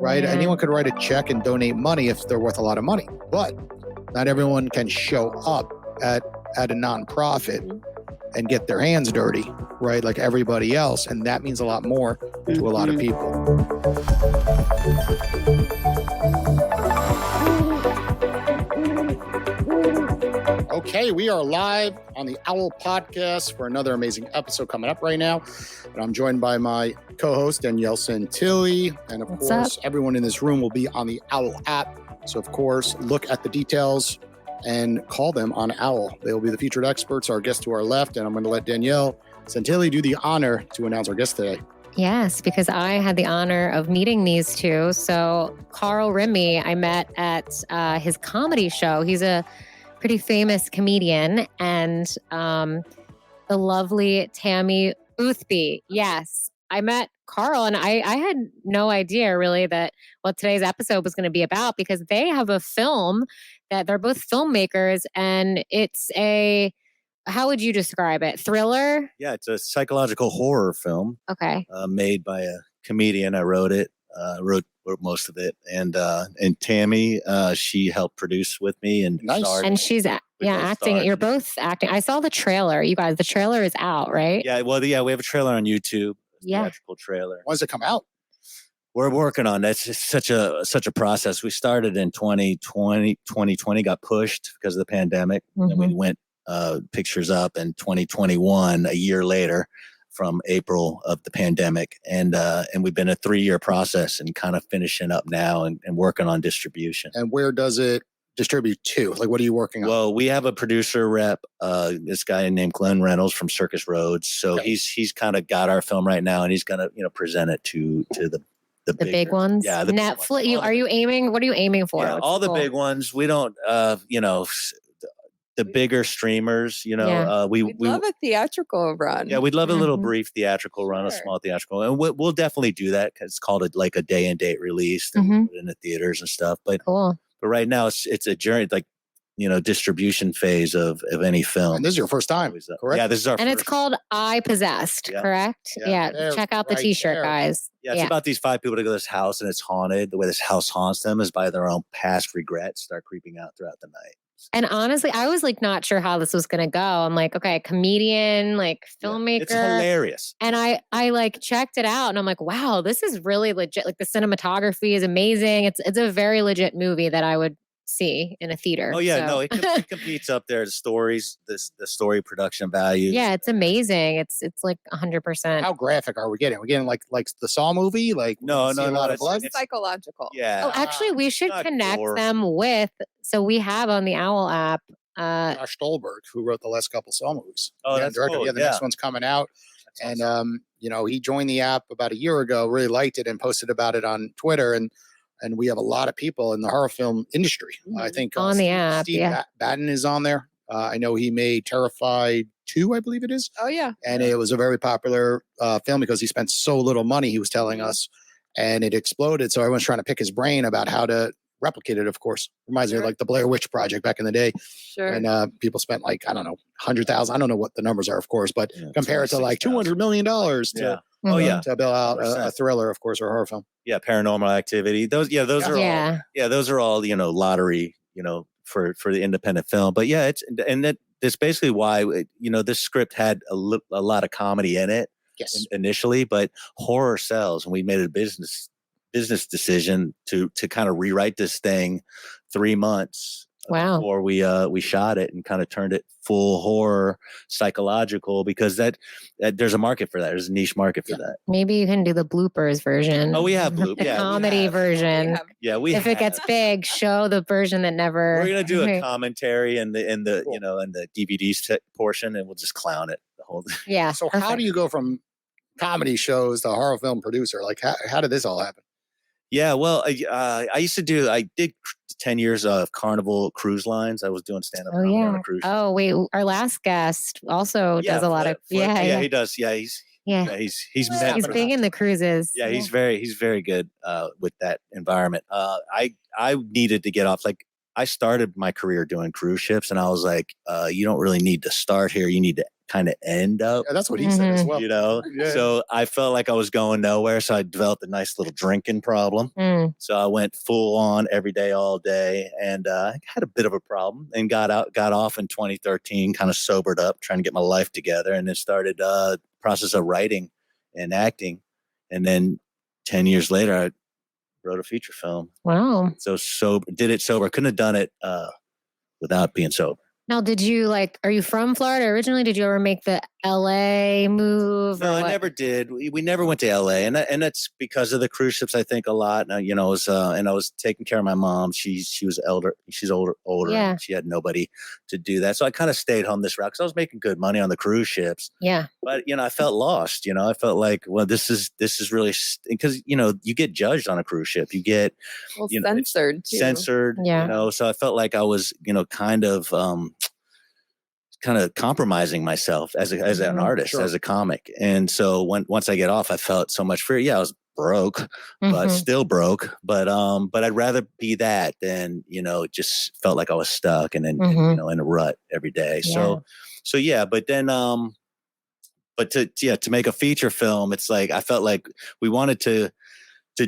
right? Yeah. Anyone could write a check and donate money if they're worth a lot of money, but not everyone can show up at a nonprofit and get their hands dirty, right? Like everybody else. And that means a lot more to a lot of people. Okay, we are live on the Owwll Podcast for another amazing episode coming up right now. And I'm joined by my co-host, Danielle Santilli. And of course, everyone in this room will be on the Owwll app. So of course, look at the details and call them on Owwll. They will be the featured experts, our guest to our left. And I'm going to let Danielle Santilli do the honor to announce our guest today. Yes, because I had the honor of meeting these two. So Carl Rimi, I met at his comedy show. He's a pretty famous comedian. And the lovely Tammy Boothby. Yes, I met Carl and I had no idea really that what today's episode was going to be about, because they have a film that they're both filmmakers, and it's a, how would you describe it? Thriller? Yeah, it's a psychological horror film. Okay. Made by a comedian. I wrote it, wrote most of it. And Tammy, she helped produce with me. And Nice. And she's acting. You're both acting. I saw the trailer. You guys, the trailer is out, right? Yeah, well, we have a trailer on YouTube. Theatrical trailer. When does it come out? We're working on that. It's just such a process. We started in 2020 got pushed because of the pandemic. Mm-hmm. And we went pictures up in 2021, a year later from April of the pandemic. And we've been a 3-year process and kind of finishing up now and working on distribution. And where does it distribute to? Like, what are you working on? Well, we have a producer rep, this guy named Glenn Reynolds from Circus Roads. So Okay. he's kind of got our film right now, and he's going to present it to the big ones. Yeah, the Netflix. big ones. Are you aiming? What are you aiming for? Yeah, all the big ones. We don't, the bigger streamers. We'd love a theatrical run. Yeah, we'd love a little Mhm. brief theatrical run, a Sure. small theatrical, and we'll definitely do that because it's called like a day and date release and Mhm. put it in the theaters and stuff. But Cool. right now it's a journey, like distribution phase of any film. And this is your first time, correct? Yeah, this is our And first. it's called iPossessed, Yeah. correct? Yeah. Yeah. There, Check out the right t-shirt, there. guys. Yeah, it's about these 5 people to go to this house and it's haunted. The way this house haunts them is by their own past regrets start creeping out throughout the night. And honestly, I was like not sure how this was gonna go. I'm like, okay, comedian, like filmmaker. It's hilarious. And I like checked it out and I'm like, wow, this is really legit. Like the cinematography is amazing. It's a very legit movie that I would see in a theater. Oh yeah, So- no, it competes up there. The stories, the story production value. Yeah, it's amazing. It's like 100%. How graphic are we getting? We're getting like the Saw movie? Like No, we see a lot of it's- blood. it's- Psychological. Yeah. Oh, actually, we should not connect gore. them with. So we have on the Owwll app. Josh Stolberg, who wrote the last couple Saw movies. Oh, Yeah, that's director. cool. Yeah, the next one's coming out. That's And awesome. he joined the app about a year ago, really liked it and posted about it on Twitter. And we have a lot of people in the horror film industry. I think On the app, Steve yeah. Batten is on there. I know he made Terrified 2, I believe it is. Oh yeah. And it was a very popular film because he spent so little money, he was telling us, and it exploded. So everyone's trying to pick his brain about how to replicate it, of course. Reminds me of Sure. like the Blair Witch Project back in the day. Sure. And people spent like, I don't know, 100,000. I don't know what the numbers are, of course, but Yeah, compare it to like 26,000. $200 million Yeah. to, Oh yeah. to build out a 100%. thriller, of course, or a horror film. Yeah. Paranormal Activity. Those are Yeah. all. Those are all lottery. For the independent film. But yeah, that's basically why this script had a lot of comedy in it Yes. initially, but horror sells, and we made a business decision to kind of rewrite this thing 3 months Wow. before we shot it and kind of turned it full horror psychological, because that there's a market for that. There's a niche market for that. Maybe you can do the bloopers version. Oh, we have bloop. The Yeah, we comedy have. version. Yeah, we If it gets big, show the version that never. we're gonna do a commentary and the Cool. and the DVD portion, and we'll just clown it the whole. Yeah. So how do you go from comedy shows to horror film producer? Like, how did this all happen? Yeah, well, I did 10 years of Carnival Cruise Lines. I was doing stand-up Oh, comedy on yeah. a cruise ship. Oh, wait. Our last guest also does a lot of. Flip. Yeah. He does. Yeah, he's He's meant for big that. in the cruises. Yeah, he's very good with that environment. I needed to get off. Like, I started my career doing cruise ships, and I was like, you don't really need to start here. You need to kind of end up. Yeah, that's what he said as well. You know, so I felt like I was going nowhere. So I developed a nice little drinking problem. So I went full on every day, all day, and I had a bit of a problem and got off in 2013, kind of sobered up, trying to get my life together, and then started process of writing and acting. And then 10 years later, I wrote a feature film. Wow. So did it sober. Couldn't have done it without being sober. Now, did you are you from Florida originally? Did you ever make the LA move? No, I never did. We never went to LA, and that's because of the cruise ships. I think a lot. Now, and I was taking care of my mom. She was older. She's older. Yeah. And she had nobody to do that. So I kind of stayed home this route because I was making good money on the cruise ships. Yeah. But I felt lost. I felt like, well, this is really because you get judged on a cruise ship. You get censored too. Censored. Yeah. So I felt like I was kind of compromising myself as an artist, as a comic. And so once I get off, I felt so much freer. Yeah, I was broke, but still broke. But I'd rather be that than, just felt like I was stuck and then, in a rut every day. Yeah. So yeah, but then, but to make a feature film, it's like, I felt like we wanted to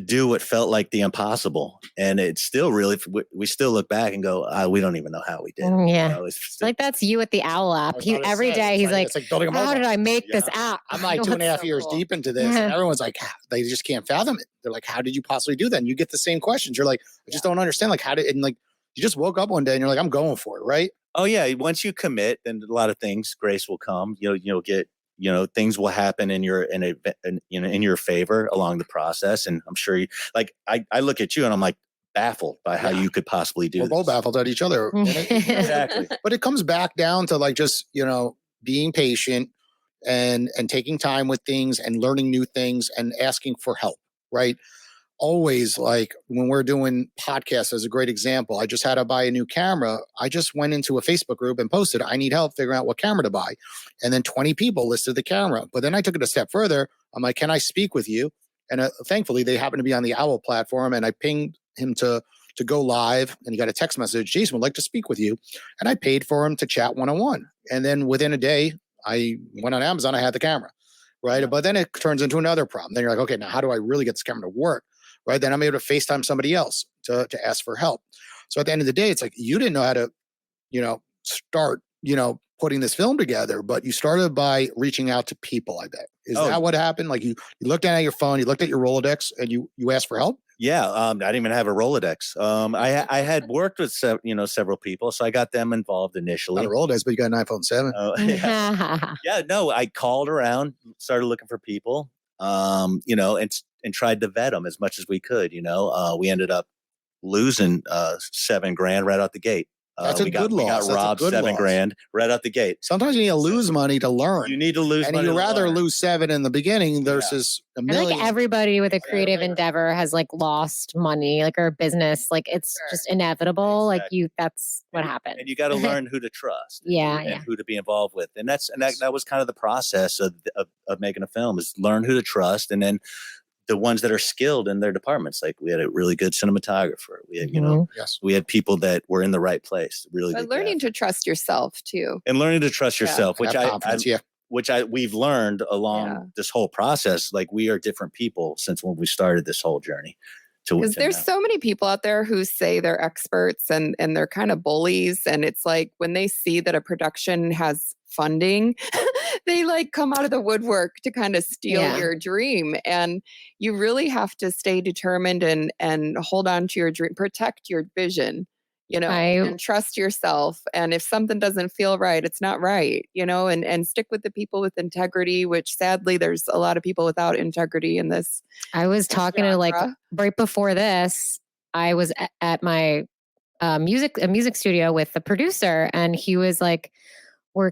do what felt like the impossible. And it's still really, we still look back and go, we don't even know how we did it. Yeah. It's still, that's you at the Owl app. Every day he's like how did I make this app? I'm like 2.5 years deep into this and everyone's like, they just can't fathom it. They're like, how did you possibly do that? And you get the same questions. You're like, I just don't understand. Like, you just woke up one day and you're like, I'm going for it. Right. Oh yeah. Once you commit, then a lot of things, grace will come. You'll get, things will happen in your favor along the process. And I'm sure I look at you and I'm like baffled by how you could possibly do this. We're both baffled at each other. Exactly. But it comes back down to just, being patient and taking time with things and learning new things and asking for help. Right. Always, when we're doing podcasts, as a great example, I just had to buy a new camera. I just went into a Facebook group and posted, I need help figuring out what camera to buy. And then 20 people listed the camera. But then I took it a step further. I'm like, can I speak with you? And thankfully, they happen to be on the Owwll platform. And I pinged him to go live. And he got a text message, Jason would like to speak with you. And I paid for him to chat one-on-one. And then within a day, I went on Amazon. I had the camera. Right. But then it turns into another problem. Then you're like, okay, now how do I really get this camera to work? Right. Then I'm able to FaceTime somebody else to ask for help. So at the end of the day, it's like, you didn't know how to, start, putting this film together, but you started by reaching out to people, I bet. Is that what happened? Like you looked at your phone, you looked at your Rolodex and you asked for help? Yeah. I didn't even have a Rolodex. I had worked with, several people. So I got them involved initially. Not a Rolodex, but you got an iPhone 7. Yeah, no, I called around, started looking for people, and tried to vet them as much as we could. We ended up losing $7,000 right out the gate. That's a good loss. We got robbed $7,000 right out the gate. Sometimes you need to lose money to learn. You need to lose money. And you'd rather lose 7 in the beginning versus $1 million. I think everybody with a creative endeavor has lost money, or business. It's just inevitable. Exactly. That's what happened. And you got to learn who to trust. And who to be involved with. And that was kind of the process of making a film, is learn who to trust, and then the ones that are skilled in their departments. Like we had a really good cinematographer. We had, we had people that were in the right place. Really good. But learning to trust yourself too. And learning to trust yourself, which we've learned along this whole process. Like we are different people since when we started this whole journey. Because there's so many people out there who say they're experts and they're kind of bullies. And it's like when they see that a production has funding, they come out of the woodwork to kind of steal your dream. And you really have to stay determined and hold on to your dream, protect your vision, and trust yourself. And if something doesn't feel right, it's not right, and stick with the people with integrity, which sadly there's a lot of people without integrity in this. I was talking to right before this, I was at my music studio with the producer, and he was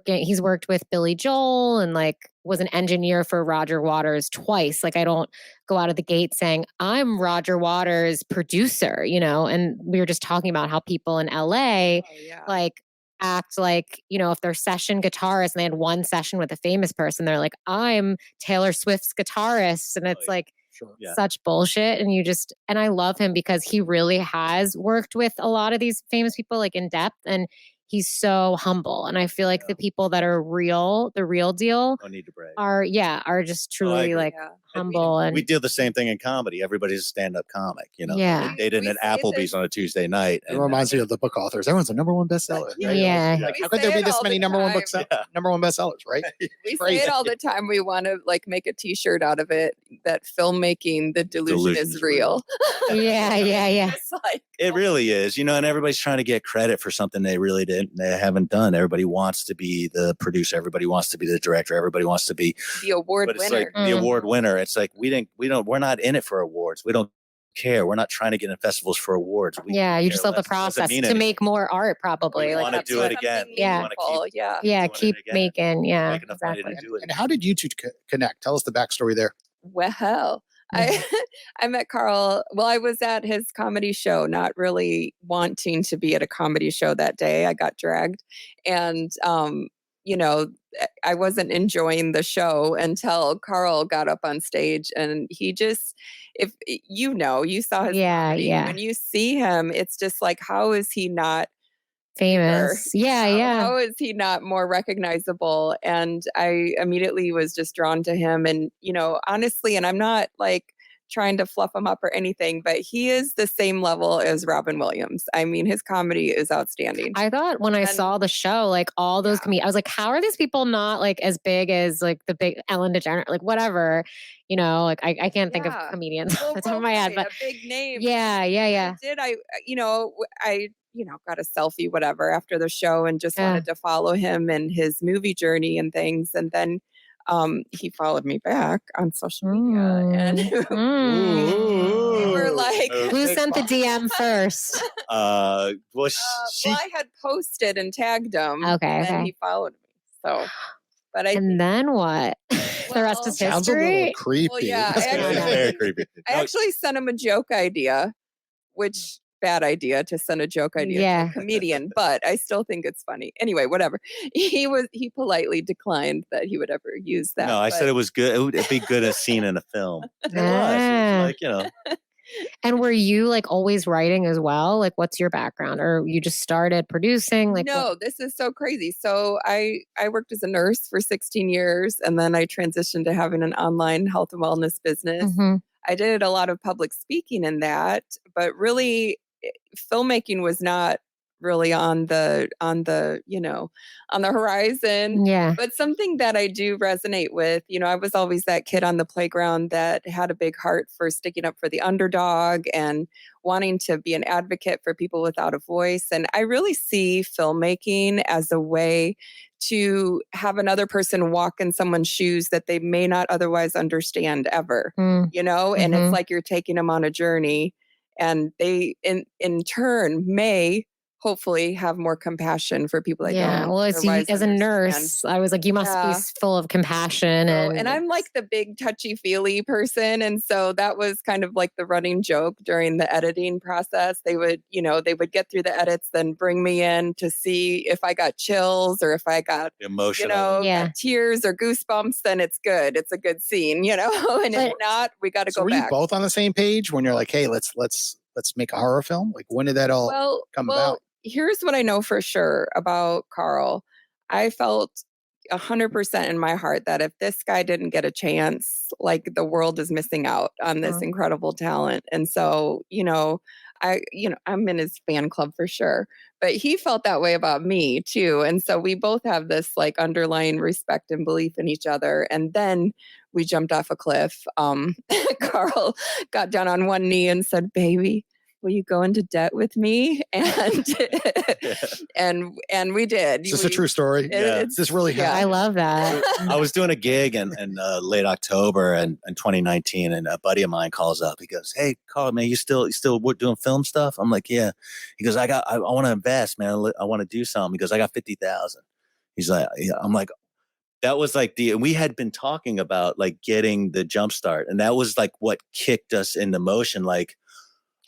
he's worked with Billy Joel and was an engineer for Roger Waters twice. I don't go out of the gate saying I'm Roger Waters' producer, and we were just talking about how people in LA act if they're session guitarists and they had one session with a famous person, they're like, I'm Taylor Swift's guitarist. And it's such bullshit. And I love him because he really has worked with a lot of these famous people like in depth, and he's so humble. And I feel like the people that are real, the real deal, no need to brag. are just truly humble. We do the same thing in comedy. Everybody's a stand-up comic, Yeah. They did at Applebee's on a Tuesday night. It reminds me of the book authors. Everyone's a number one bestseller. Yeah. Like, how could there be this many number one bestsellers, right? We say it all the time. We want to make a T-shirt out of it that filmmaking, the delusion is real. Yeah. It's it really is, and everybody's trying to get credit for something they haven't done. Everybody wants to be the producer. Everybody wants to be the director. Everybody wants to be the award winner. The award winner. It's like we're not in it for awards. We don't care. We're not trying to get in festivals for awards. You just love the process to make more art, probably. We want to do it again. Keep making. Yeah, exactly. And how did you two connect? Tell us the backstory there. Well, I met Carl. Well, I was at his comedy show, not really wanting to be at a comedy show that day. I got dragged, and I wasn't enjoying the show until Carl got up on stage, and he just, you saw his comedy. When you see him, it's just like, how is he not famous? How is he not more recognizable? And I immediately was just drawn to him. And, honestly, and I'm not trying to fluff him up or anything, but he is the same level as Robin Williams. I mean, his comedy is outstanding. I thought when I saw the show, all those comedians, I was like, how are these people not as big as the big Ellen DeGeneres, whatever, I can't think of comedians off the top of my head, but a big name. Yeah. I got a selfie, whatever, after the show and just wanted to follow him and his movie journey and things. And then he followed me back on social media, and we were like, who sent the DM first? I had posted and tagged him. Okay. And he followed me. So, and then what? The rest is history. Sounds a little creepy. Well, yeah, very creepy. I actually sent him a joke idea, which bad idea to send a joke idea to a comedian, but I still think it's funny. Anyway, whatever. He politely declined that he would ever use that. No, I said it was good. It would be good as seen in a film. It was. It was And were you always writing as well? What's your background? Or you just started producing? No, this is so crazy. So I worked as a nurse for 16 years, and then I transitioned to having an online health and wellness business. Mm-hmm. I did a lot of public speaking in that, but really filmmaking was not really on the horizon. Yeah. But something that I do resonate with, I was always that kid on the playground that had a big heart for sticking up for the underdog and wanting to be an advocate for people without a voice. And I really see filmmaking as a way to have another person walk in someone's shoes that they may not otherwise understand ever, and it's like you're taking them on a journey, and they in turn may hopefully have more compassion for people that don't. Well, as a nurse, I was like, you must be full of compassion. And I'm the big touchy-feely person. And so that was kind of the running joke during the editing process. They would get through the edits, then bring me in to see if I got chills or if I got emotional, got tears or goosebumps, then it's good. It's a good scene, and if not, we got to go back. Were you both on the same page when you're like, hey, let's make a horror film? When did that all come about? Here's what I know for sure about Carl. I felt 100% in my heart that if this guy didn't get a chance, the world is missing out on this incredible talent. And so, I'm in his fan club for sure, but he felt that way about me too. And so we both have this underlying respect and belief in each other. And then we jumped off a cliff. Carl got down on one knee and said, "Baby, will you go into debt with me?" And and we did. Is this a true story? This really happened. I love that. I was doing a gig in late October in 2019, and a buddy of mine calls up. He goes, "Hey, Carl, man, you still doing film stuff?" I'm like, "Yeah." He goes, I want to invest, man. I want to do something. He goes, "I got 50,000." He's like, I'm like, that was we had been talking about getting the jump start, and that was what kicked us into motion.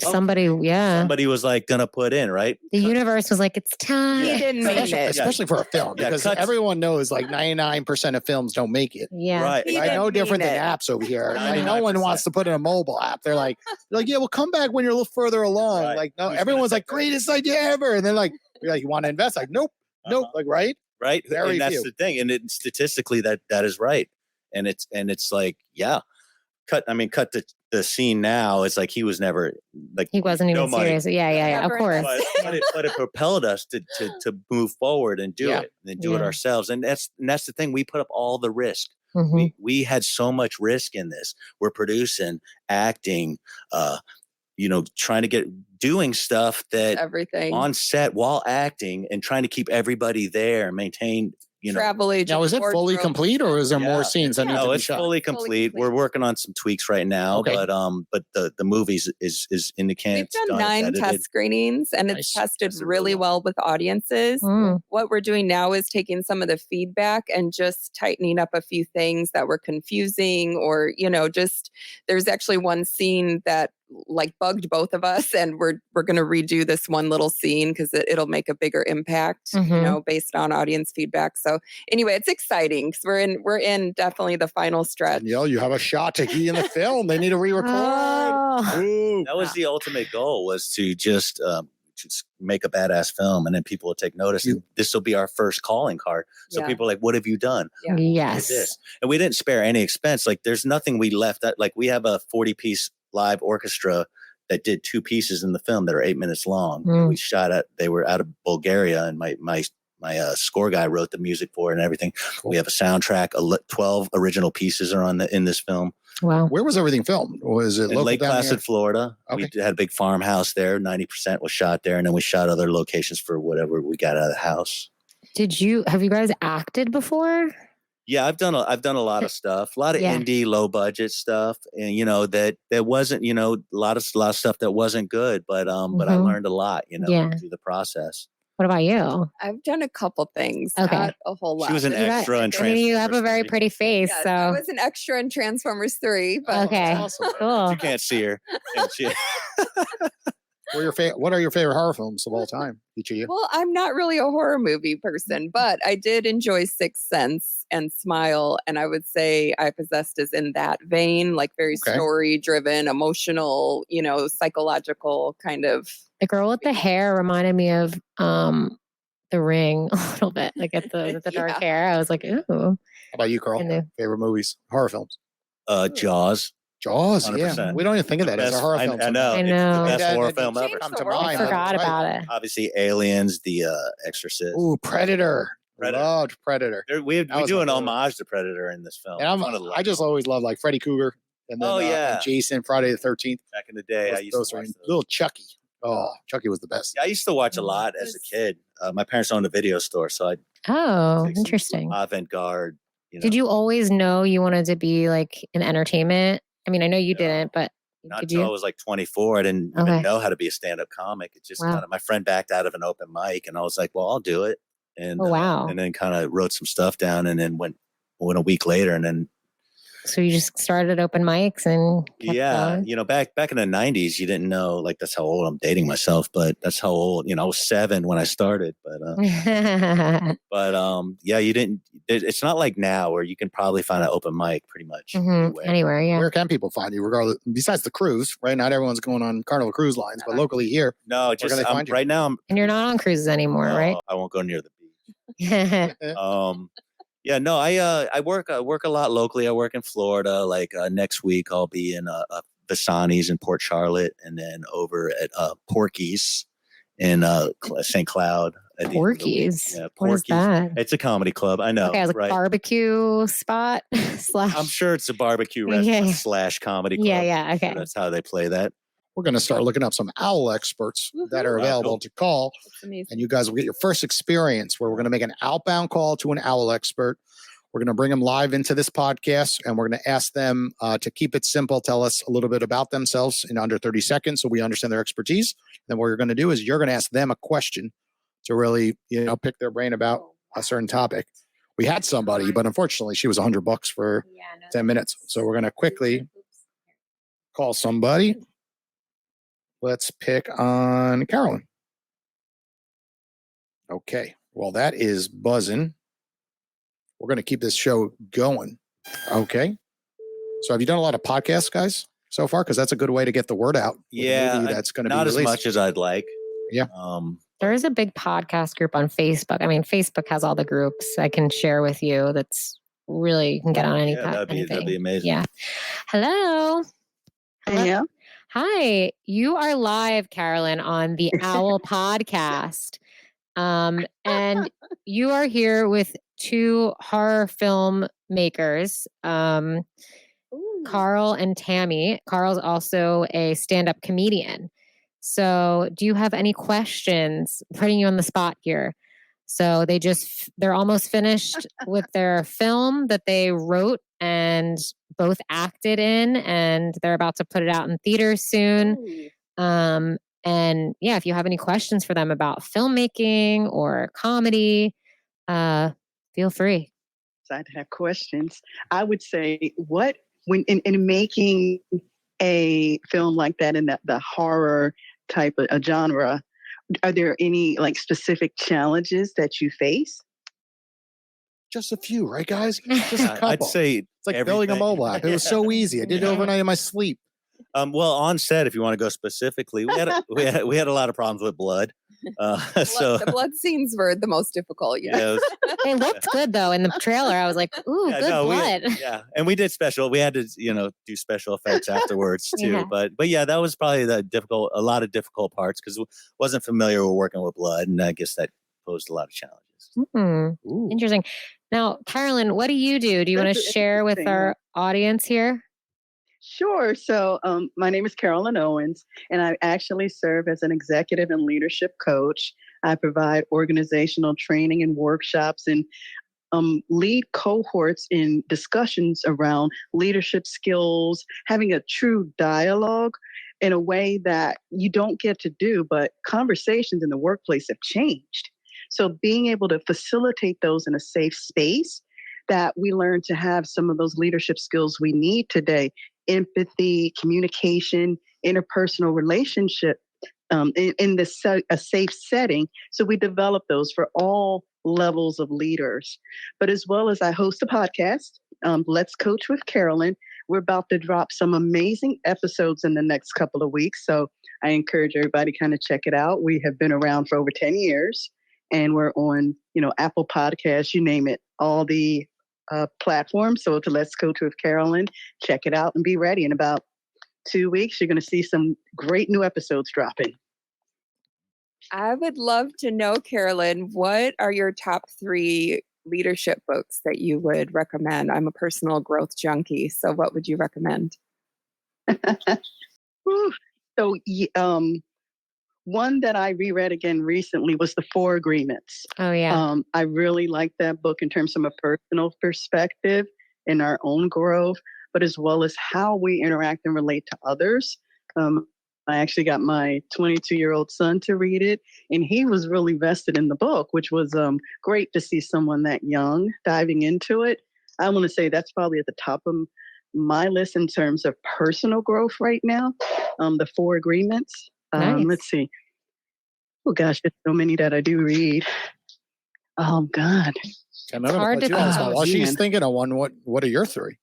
Somebody was like gonna put in, right? The universe was like, it's time. He didn't mean it. Especially for a film, because everyone knows like 99% of films don't make it. Yeah. Right. Like, no different than apps over here. Like, no one wants to put in a mobile app. They're like, yeah, we'll come back when you're a little further along. Right. Like, no, everyone's like, greatest idea ever. And then like, you're like, you want to invest? Like, nope. Like, right. Right. Very and that's few. the thing. And statistically that is right. And it's like, yeah, cut the scene now. It's like he was never like, he wasn't even serious. Yeah. Of course. But it propelled us to move forward and do it and do it ourselves. And that's the thing. We put up all the risk. Mm-hmm. We had so much risk in this. We're producing, acting, trying to doing stuff that everything on set while acting and trying to keep everybody there, maintain, travel agent. Now, is it fully complete or is there more scenes that need to be it's shot? fully complete. We're working on some tweaks right now, but the movies is in the can. We've done 9 test screenings and it's tested really well with audiences. What we're doing now is taking some of the feedback and just tightening up a few things that were confusing or, just there's actually one scene that like bugged both of us, and we're going to redo this one little scene because it'll make a bigger impact, based on audience feedback. So anyway, it's exciting because we're in definitely the final stretch. Danielle, you have a shot to be in the film. They need to re-record. That was the ultimate goal, was to just make a badass film, and then people will take notice. And this will be our first calling card. So people are like, "What have you done?" Yeah. Yes, this. And we didn't spare any expense. Like, there's nothing we left. Like, we have a 40-piece live orchestra that did 2 pieces in the film that are 8 minutes long. We shot they were out of Bulgaria, and my score guy wrote the music for it and everything. Cool. We have a soundtrack. 12 original pieces are in this film. Wow. Where was everything filmed? Was it in Lake Placid, Florida? Okay. We had a big farmhouse there. 90% was shot there, and then we shot other locations for whatever we got out of the house. Have you guys acted before? Yeah, I've done a lot of stuff, a lot of indie, low budget stuff, and that wasn't, a lot of stuff that wasn't good, but I learned a lot, through the process. What about you? I've done a couple things, okay. Not a whole lot. She was an extra in Transformers. You have a very pretty face, yes, so I was an extra in Transformers 3. But okay, awesome. Cool. You can't see her. What are your favorite horror films of all time, each of you? Well, I'm not really a horror movie person, but I did enjoy Sixth Sense and Smile, and I would say iPossessed is in that vein, like very story-driven, emotional, psychological kind of. The girl with the hair reminded me of The Ring a little bit, like at the dark hair. I was like, ooh. How about you, Carl? Favorite movies, horror films? Jaws. Jaws, 100%. Yeah. We don't even think of that as a horror film. I know. I know. It's the best horror film ever. Come to mind. I forgot about it. Obviously, Aliens, The Exorcist. Ooh, Predator. Loved Predator. We do an homage to Predator in this film. And I just always loved like Freddy Krueger and then and Jason, Friday the 13th. Back in the day, I used to watch those. Little Chucky. Oh, Chucky was the best. Yeah, I used to watch a lot as a kid. My parents owned a video store, so I'd interesting. Avant-garde. Did you always know you wanted to be like in entertainment? I mean, I know you didn't, but not until I was like 24. I didn't even know how to be a stand-up comic. It just kind of, my friend backed out of an open mic, and I was like, "Well, I'll do it." And and then kind of wrote some stuff down, and then went a week later, and then. So you just started open mics and going? Back in the 90s, you didn't know, like, that's how old I'm dating myself, but that's how old, I was 7 when I started, but you didn't, it's not like now where you can probably find an open mic pretty much anywhere. Yeah. Where can people find you regardless, besides the cruise, right? Not everyone's going on Carnival Cruise Lines, but locally here. No, just right now. And you're not on cruises anymore, right? I won't go near the beach. Yeah, no, I work a lot locally. I work in Florida. Like next week, I'll be in Visani's in Port Charlotte, and then over at Porky's in St. Cloud. Porky's? Yeah, Porky's. What is that? It's a comedy club. I know. Okay, it's like barbecue spot / I'm sure it's a barbecue restaurant / comedy club. Yeah. Okay. So that's how they play that. We're going to start looking up some Owwll experts that are available to call. And you guys will get your first experience where we're going to make an outbound call to an Owwll expert. We're going to bring them live into this podcast, and we're going to ask them to keep it simple, tell us a little bit about themselves in under 30 seconds so we understand their expertise. Then what you're going to do is you're going to ask them a question to really, pick their brain about a certain topic. We had somebody, but unfortunately she was $100 for 10 minutes. So we're going to quickly call somebody. let's pick on Carolyn. Okay. Well, that is buzzing. We're going to keep this show going. Okay. So have you done a lot of podcasts, guys, so far? Because that's a good way to get the word out. Yeah. That's going to be not released. as much as I'd like. Yeah. There is a big podcast group on Facebook. I mean, Facebook has all the groups I can share with you. That's really, you can get on any that'd be amazing. Yeah. Hello. Yeah. Hi. You are live, Carolyn, on the Owwll Podcast. And you are here with two horror film makers, Carl and Tammy. Carl's also a stand-up comedian. So do you have any questions? Putting you on the spot here. So they're almost finished with their film that they wrote and both acted in, and they're about to put it out in theaters soon. And yeah, if you have any questions for them about filmmaking or comedy, feel free. I'd have questions. I would say, when in making a film like that in the horror type of a genre, are there any like specific challenges that you face? Just a few, right, guys? Just a couple. I'd say it's like building a mobile app. It was so easy. I did it overnight in my sleep. Well, on set, if you want to go specifically, we had a lot of problems with blood. So the blood scenes were the most difficult. They looked good though in the trailer. I was like, "Ooh, good blood." And we did special. We had to, do special effects afterwards too. Yeah. But yeah, that was probably a lot of difficult parts because wasn't familiar with working with blood, and I guess that posed a lot of challenges. Interesting. Now, Carolyn, what do you do? Do you want to share with our audience here? Sure. So my name is Carolyn Owens, and I actually serve as an executive and leadership coach. I provide organizational training and workshops and lead cohorts in discussions around leadership skills, having a true dialogue in a way that you don't get to do, but conversations in the workplace have changed. So being able to facilitate those in a safe space that we learn to have some of those leadership skills we need today, empathy, communication, interpersonal relationship in a safe setting. So we develop those for all levels of leaders. But as well as I host a podcast, Let's Coach with Carolyn. We're about to drop some amazing episodes in the next couple of weeks. So I encourage everybody to kind of check it out. We have been around for over 10 years and we're on, Apple Podcasts, you name it, all the platforms. So to Let's Coach with Carolyn, check it out and be ready. In about 2 weeks, you're going to see some great new episodes dropping. I would love to know, Carolyn, what are your top 3 leadership books that you would recommend? I'm a personal growth junkie, so what would you recommend? So one that I reread again recently was The 4 Agreements. Oh, yeah. I really like that book in terms of a personal perspective in our own growth, but as well as how we interact and relate to others. I actually got my 22-year-old son to read it, and he was really vested in the book, which was great to see someone that young diving into it. I want to say that's probably at the top of my list in terms of personal growth right now. The 4 Agreements. Nice. Let's see. Oh gosh, there's so many that I do read. Oh God. It's hard to while she's thinking of one, what are your 3?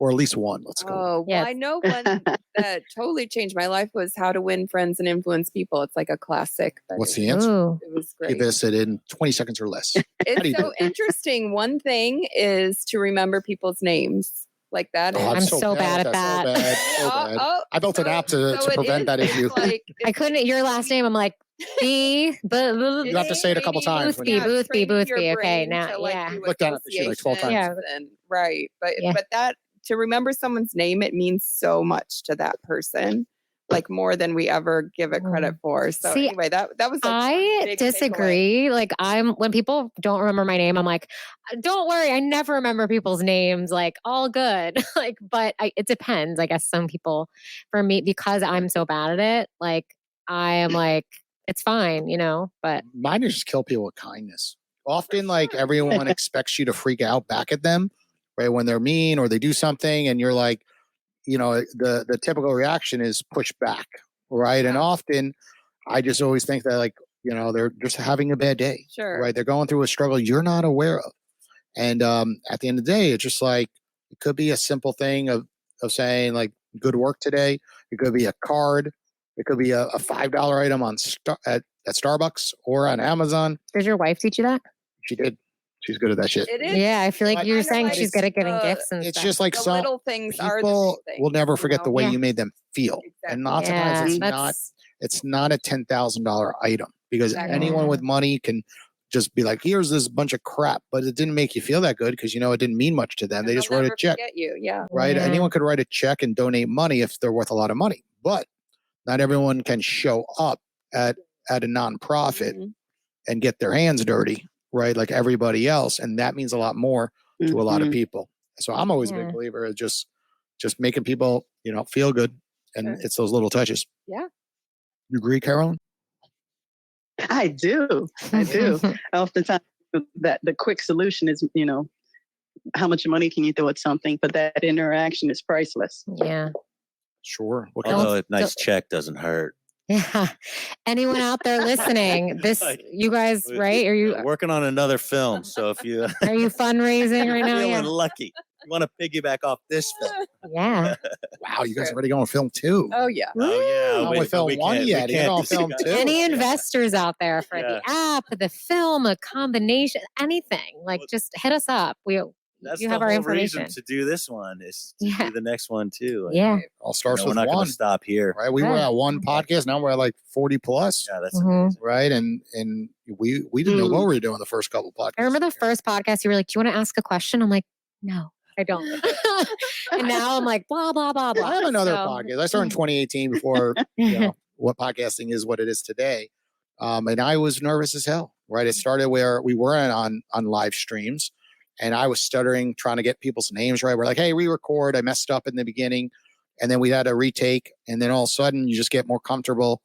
Or at least one. Let's go. Oh, well, I know one that totally changed my life was How to Win Friends and Influence People. It's like a classic. What's the answer? It was great. Give us it in 20 seconds or less. It's so interesting. One thing is to remember people's names. Like that. I'm so bad at that. So bad. I built an app to prevent that issue. Like, I couldn't. Your last name. I'm like, you have to say it a couple times. Boothby. Okay, now, Look down at the sheet like 12 times. Yeah. Right. But that, to remember someone's name, it means so much to that person. Like more than we ever give it credit for. So anyway, that was. I disagree. Takeaway. When people don't remember my name, I'm like, don't worry, I never remember people's names. Like all good. But it depends. I guess some people, for me, because I'm so bad at it, I am like, it's fine, But mine is just kill people with kindness. Often, everyone expects you to freak out back at them, right? When they're mean or they do something, and you're like. The typical reaction is push back, right? And often I just always think that like, they're just having a bad day, Sure. right? They're going through a struggle you're not aware of. And at the end of the day, it's just like, it could be a simple thing of saying like, good work today. It could be a card. It could be a $5 item on at Starbucks or on Amazon. Did your wife teach you that? She did. She's good at that shit. It is. Yeah, I feel like you were saying she's good at giving uh, gifts and It's stuff. just like The some little things are the people big will things, never you forget the know? way Yeah. you made them feel. And lots of times it's not a $10,000 item because Exactly. anyone with money can just be like, here's this bunch of crap, but it didn't make you feel that good because it didn't mean much to them. And They just they'll wrote a never check, forget you. Yeah. right? Yeah. Anyone could write a check and donate money if they're worth a lot of money, but not everyone can show up at a nonprofit Mhm. and get their hands dirty, right? Like everybody else. And that means a lot more to a lot of people. So I'm always a big believer of just making people, feel good. And Sure. it's those little touches. Yeah. You agree, Carolyn? I do. Oftentimes, that the quick solution is, how much money can you throw at something? But that interaction is priceless. Yeah. Sure. Although a nice check doesn't hurt. Yeah. Anyone out there listening, you guys, right? Are you working on another film? So if you are you fundraising right now? feeling Yeah. lucky, you want to piggyback off this film. Yeah. Wow, you guys are already going film 2. Oh yeah. Oh Not with film 1 yet. You're on film 2. Any investors out there for the app, the film, a combination, anything, like just hit us up. That's You the have our whole information. reason to do this one is to do the next one too. And, Yeah. All starts we're with not going one. to stop here. Right? We were at one podcast. Now we're at like 40 plus. Yeah, that's Mhm. amazing. Right? And we didn't know what we were doing the first couple podcasts. I remember the first podcast, you were like, do you want to ask a question? I'm like, no, I don't. And now I'm like, blah, blah, blah, blah. I have another So- podcast. I started in 2018 before what podcasting is what it is today. And I was nervous as hell, right? It started where we weren't on live streams and I was stuttering, trying to get people's names right. We're like, hey, re-record. I messed up in the beginning. And then we had a retake. And then all of a sudden you just get more comfortable,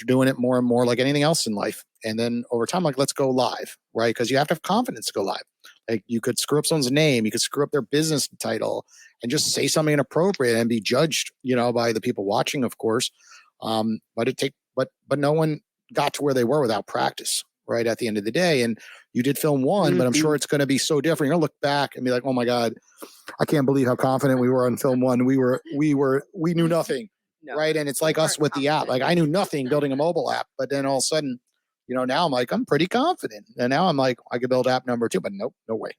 doing it more and more like anything else in life. And then over time, like, let's go live, right? Because you have to have confidence to go live. Like you could screw up someone's name, you could screw up their business title and just say something inappropriate and be judged, by the people watching, of course. But no one got to where they were without practice, right? At the end of the day. And you did film 1, but I'm sure it's going to be so different. You're going to look back and be like, oh my God, I can't believe how confident we were on film 1. We knew nothing. No. Right. And it's like us with the app. Like I knew nothing building a mobile app, but then all of a sudden, now I'm like, I'm pretty confident. And now I'm like, I could build app number 2, but nope, no way.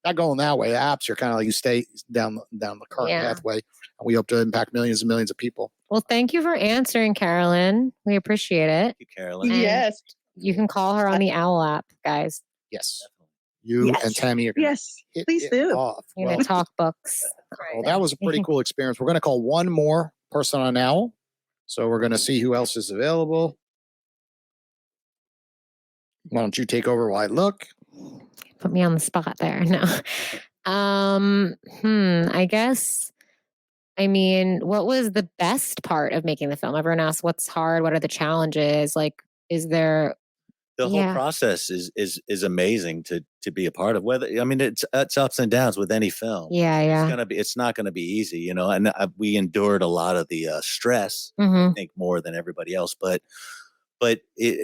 Not going that way. Apps are kind of like you stay down the current pathway. And we hope to impact millions and millions of people. Well, thank you for answering, Carolyn. We appreciate it. Thank you, Carolyn. And Yes. You can call her on the Owwll app, guys. Yes. You and Tammy are going to Please do. off. You're going to talk books. Well, that was a pretty cool experience. We're going to call one more person on Owwll. So we're going to see who else is available. Why don't you take over while I look? Put me on the spot there. No. I guess, what was the best part of making the film? Everyone asks what's hard, what are the challenges? Like, is there The whole process is amazing to be a part of. It's ups and downs with any film. Yeah. It's not going to be easy, and we endured a lot of the stress, Mm-hmm. I think more than everybody else, but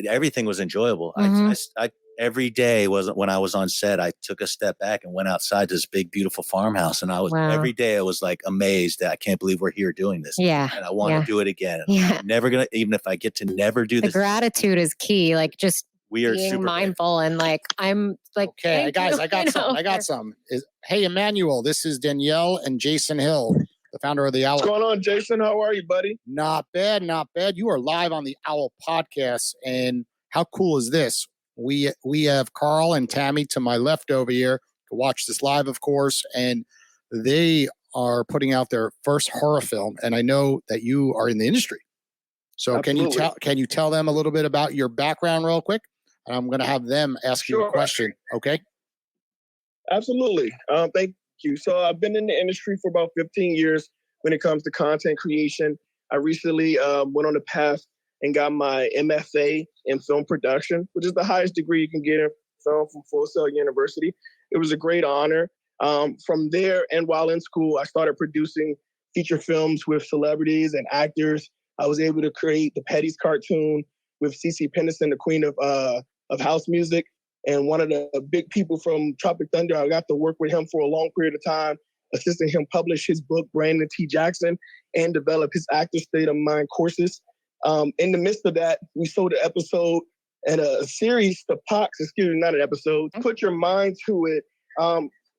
everything was enjoyable. Mhm. I every day when I was on set, I took a step back and went outside this big, beautiful farmhouse. And every day I was like amazed that I can't believe we're here doing this. Yeah. And I want to do it again. Yeah. I'm never going to, even if I get to never do The this. gratitude is key. Like just We are being super mindful and like, I'm like, Okay, thank guys, you, I got some. I got some. Hey, Emmanuel, this is Danielle and Jason Hill, the founder of the Owwll. What's going on, Jason? How are you, buddy? Not bad, not bad. You are live on the Owwll Podcast, and how cool is this? We have Carl and Tammy to my left over here to watch this live, of course, and they are putting out their first horror film. And I know that you are in the industry, so Absolutely. can you tell them a little bit about your background, real quick? And I'm going to have them ask you a Sure. question. Okay. Absolutely. Thank you. So I've been in the industry for about 15 years when it comes to content creation. I recently went on the path and got my MFA in film production, which is the highest degree you can get in film from Full Sail University. It was a great honor. From there, and while in school, I started producing feature films with celebrities and actors I was able to create the Petty's cartoon with CeCe Peniston, the queen of house music. And one of the big people from Tropic Thunder, I got to work with him for a long period of time, assisting him publish his book, Brandon T. Jackson, and develop his actor state of mind courses. In the midst of that, we sold an episode and a series to Pox, not an episode. Put your mind to it,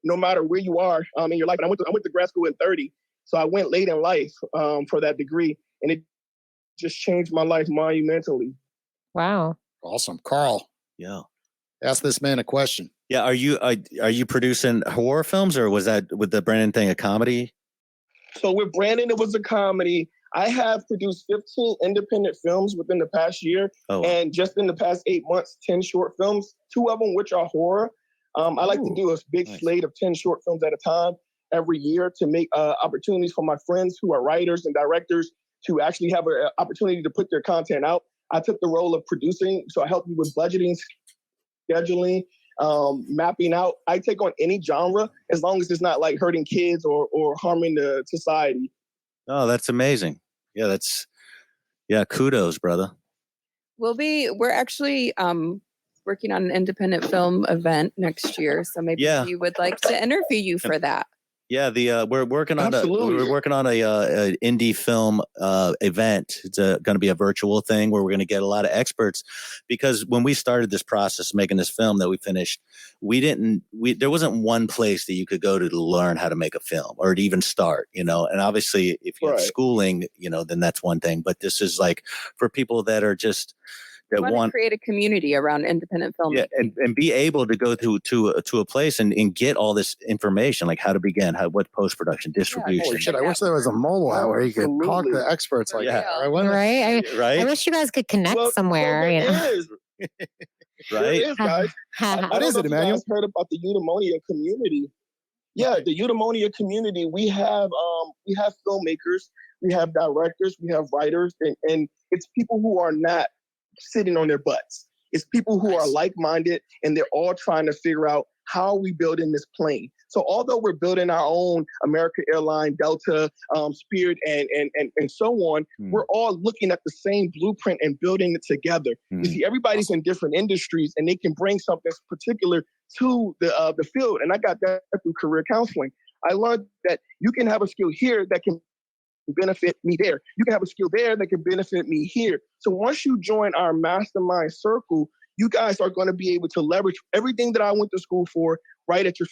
no matter where you are in your life. And I went to grad school at 30, so I went late in life for that degree, and it just changed my life monumentally. Wow. Awesome. Carl. Yeah. Ask this man a question. Yeah. Are you producing horror films, or was that with the Brandon thing a comedy? So with Brandon, it was a comedy. I have produced 15 independent films within the past year. Oh. And just in the past 8 months, 10 short films, 2 of them which are horror. I like to do a big slate of 10 short films at a time every year to make opportunities for my friends who are writers and directors to actually have an opportunity to put their content out. I took the role of producing, so I help you with budgeting, scheduling, mapping out. I take on any genre as long as it's not like hurting kids or harming the society. Oh, that's amazing. Yeah, kudos, brother. We're actually working on an independent film event next year, so maybe we would like to interview you for that. Yeah, we're working on a indie film event. It's going to be a virtual thing where we're going to get a lot of experts, because when we started this process making this film that we finished, there wasn't one place that you could go to learn how to make a film or to even start, and obviously if you have schooling, then that's one thing, but this is like for people that are just that want to create a community around independent filmmaking. Yeah, and be able to go to a place and get all this information, like how to begin, what post-production, distribution. Holy shit, I wish there was a mobile app where you could talk to experts like that. I wish you guys could connect somewhere. Right? It is, guys. What is it, Emmanuel? You guys heard about the Eudaimonia community? Yeah, the Eudaimonia community. We have filmmakers, we have directors, we have writers, and it's people who are not sitting on their butts. It's people who are like-minded, and they're all trying to figure out how are we building this plane. So although we're building our own American Airline, Delta, Spirit, and so on, we're all looking at the same blueprint and building it together. You see, everybody's in different industries, and they can bring something particular to the field. And I got that through career counseling. I learned that you can have a skill here that can benefit me there. You can have a skill there that can benefit me here. So once you join our mastermind circle, you guys are going to be able to leverage everything that I went to school for right at your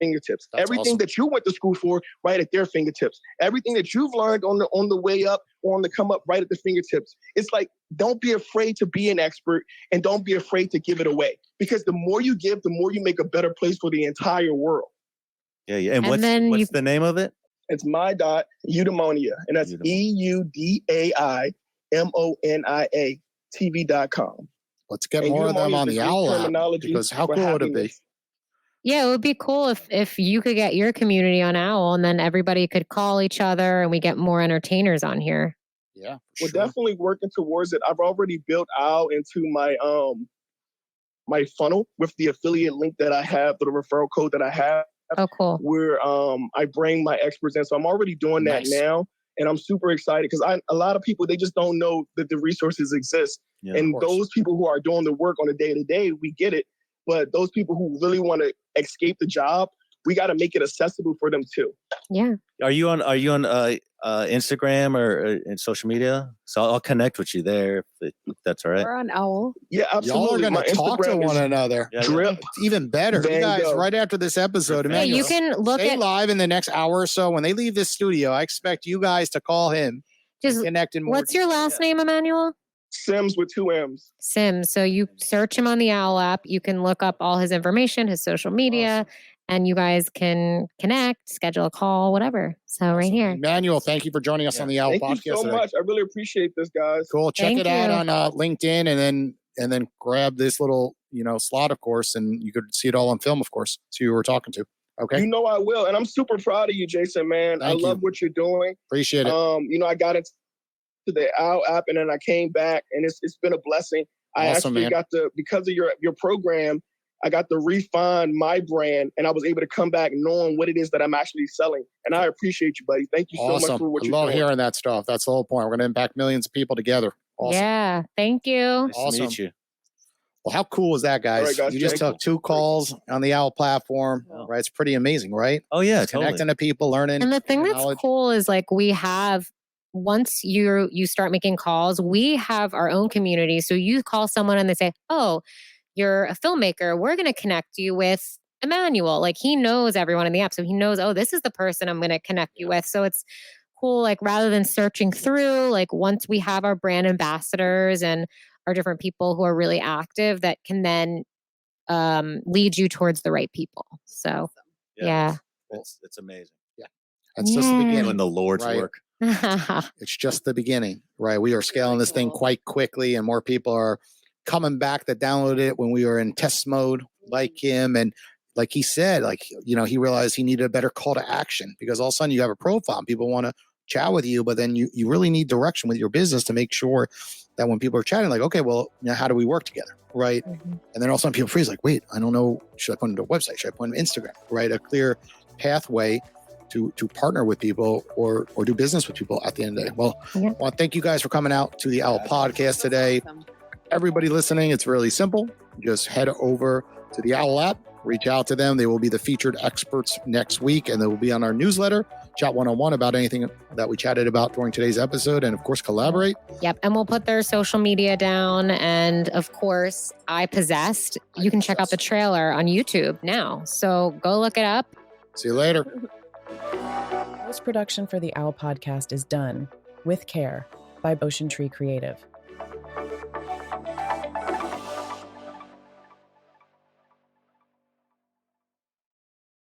fingertips. That's everything awesome. that you went to school for right at their fingertips. Everything that you've learned on the way up or on the come up right at the fingertips. It's like, don't be afraid to be an expert, and don't be afraid to give it away. Because the more you give, the more you make a better place for the entire world. Yeah. And what's the name of it? It's my.eudaimonia, and that's EUDAIMONIA TV.com. Let's get more of them on the Owwll app, because how cool would it be? Yeah, it would be cool if you could get your community on Owwll, and then everybody could call each other and we get more entertainers on here. Yeah, we're definitely working towards it. I've already built Owwll into my my funnel with the affiliate link that I have, the referral code that I have. Oh, cool. Where I bring my experts in. So I'm already doing that now. And I'm super excited because a lot of people, they just don't know that the resources exist. Yeah, and those people who are doing the work on a day-to-day, we get it. But those people who really want to escape the job, we got to make it accessible for them too. Yeah. Are you on Instagram or in social media? So I'll connect with you there if that's all right. We're on Owwll. Yeah, absolutely. Y'all are going to talk to one another. Drip. It's even better. You guys, right after this episode, Emmanuel, you can look stay live in the next hour or so. When they leave this studio, I expect you guys to call him. Just connect in more. What's your last name, Emmanuel? Sims with 2 M's. Sims. So you search him on the Owwll app. You can look up all his information, his social media, and you guys can connect, schedule a call, whatever. So right here. Emmanuel, thank you for joining us on the Owwll Podcast. Thank you so much. I really appreciate this, guys. Cool. Check it out on LinkedIn, and then grab this little slot, of course, and you could see it all on film, of course. See who we're talking to. Okay. You know I will, and I'm super proud of you, Jason. Man, I love what you're doing. Appreciate it. I got into the Owwll app, and then I came back, and it's been a blessing. I actually got to, because of your program, I got to refine my brand, and I was able to come back knowing what it is that I'm actually selling. And I appreciate you, buddy. Thank you so much for what you're doing. I love hearing that stuff. That's the whole point. We're going to impact millions of people together. Awesome. Yeah, thank you. Nice to meet you. Well, how cool is that, guys? All right, guys, you just took 2 calls on the Owwll platform, right? It's pretty amazing, right? Oh, yeah, just connecting to people, learning. And the thing that's cool is like we have, once you start making calls, we have our own community. So you call someone and they say, oh, you're a filmmaker. We're going to connect you with Emmanuel. Like he knows everyone in the app. So he knows, oh, this is the person I'm going to connect you with. So it's cool. Like rather than searching through, like once we have our brand ambassadors and our different people who are really active, that can then lead you towards the right people. So yeah. It's amazing. Yeah. That's just the beginning. Doing the Lord's work. It's just the beginning, right? We are scaling this thing quite quickly, and more people are coming back that downloaded it when we were in test mode, like him. And like he said, like, you know, he realized he needed a better call to action, because all of a sudden you have a profile and people want to chat with you, but then you really need direction with your business to make sure that when people are chatting, like, okay, well, you know, how do we work together, right? Mm-hmm. And then all of a sudden people freeze, like, wait, I don't know, should I put them to a website? Should I put them Instagram, right? A clear pathway to partner with people or do business with people at the end of the day. Well, I want to thank you guys for coming out to the Owwll Podcast today. Awesome. Everybody listening, it's really simple. Just head over to the Owwll app, reach out to them. They will be the featured experts next week, and they will be on our newsletter, chat one-on-one about anything that we chatted about during today's episode, and of course, collaborate. Yep. And we'll put their social media down. And of course, iPossessed. You can check out the trailer on YouTube now. So go look it up. See you later. Post-production for the Owwll Podcast is done with care by Ocean Tree Creative.